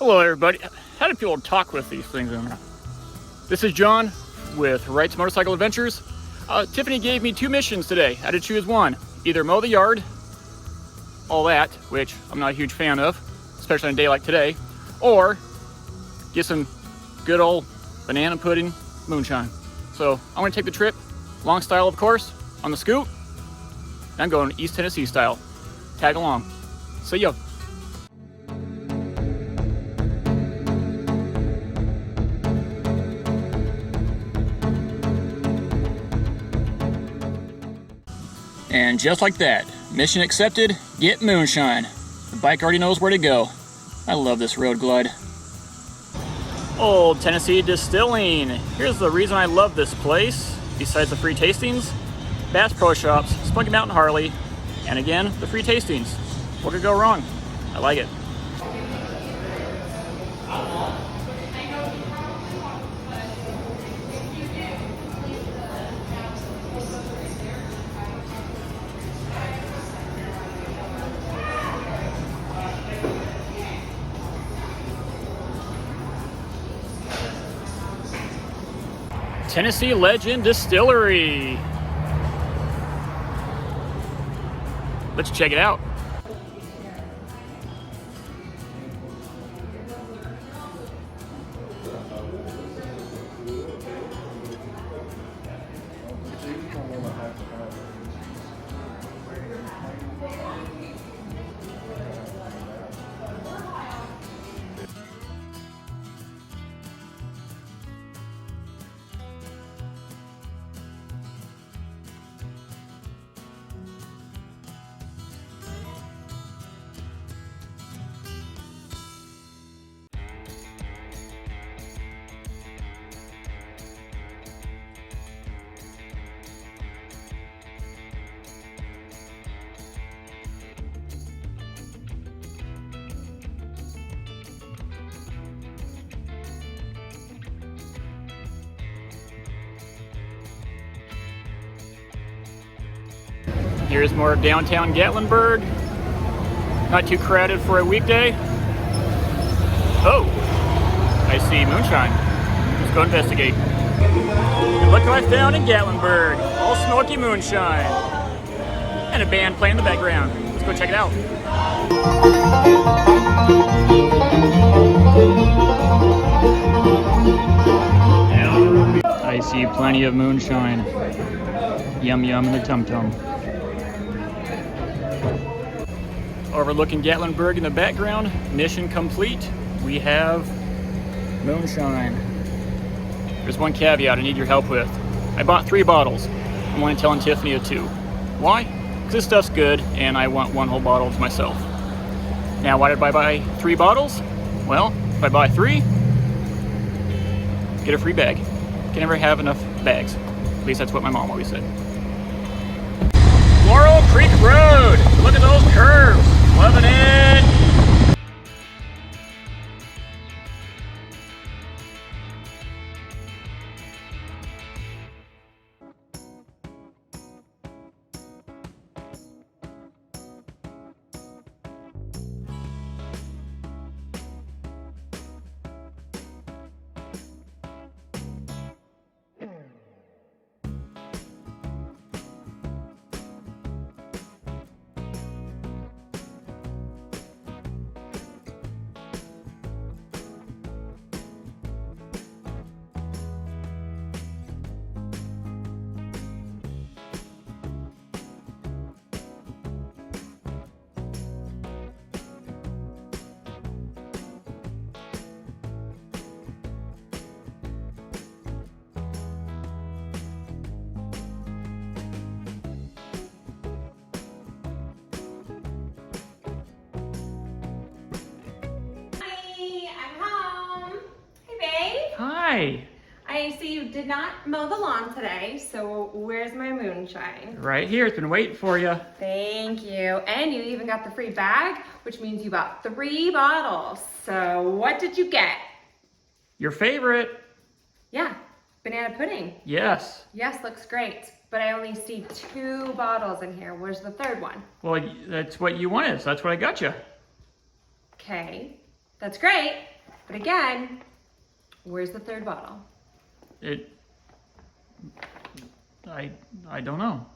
Hello everybody. How do people talk with these things in there? This is John with Wright's Motorcycle Adventures. Tiffany gave me two missions today. I had to choose one. Either mow the yard, all that, which I'm not a huge fan of, especially on a day like today, or get some good old banana pudding moonshine. So I'm gonna take the trip, long style of course, on the scoot. I'm going East Tennessee style. Tag along. See ya. And just like that, mission accepted, get moonshine. The bike already knows where to go. I love this road glide. Old Tennessee Distilling. Here's the reason I love this place, besides the free tastings. Bass Pro Shops, Spunky Mountain Harley, and again, the free tastings. What could go wrong? I like it. Tennessee Legend Distillery. Let's check it out. Here's more of downtown Gatlinburg. Not too crowded for a weekday. Oh, I see moonshine. Let's go investigate. And look who I found in Gatlinburg. All smoky moonshine. And a band playing in the background. Let's go check it out. I see plenty of moonshine. Yum yum in the tum-tum. Overlooking Gatlinburg in the background, mission complete. We have moonshine. There's one caveat I need your help with. I bought 3 bottles. I'm only telling Tiffany of 2. Why? Because this stuff's good and I want one whole bottle to myself. Now, why did I buy 3 bottles? Well, if I buy 3, get a free bag. Can never have enough bags. At least that's what my mom always said. Laurel Creek Road. Look at those curves. Loving it. Hi. I see you did not mow the lawn today, so where's my moonshine? Right here, it's been waiting for you. Thank you. And you even got the free bag, which means you bought 3 bottles. So what did you get? Your favorite. Yeah, banana pudding. Yes. Yes, looks great. But I only see 2 bottles in here. Where's the 3rd one? Well, that's what you wanted, so that's what I got you. Okay, that's great. But again, where's the third bottle? I don't know.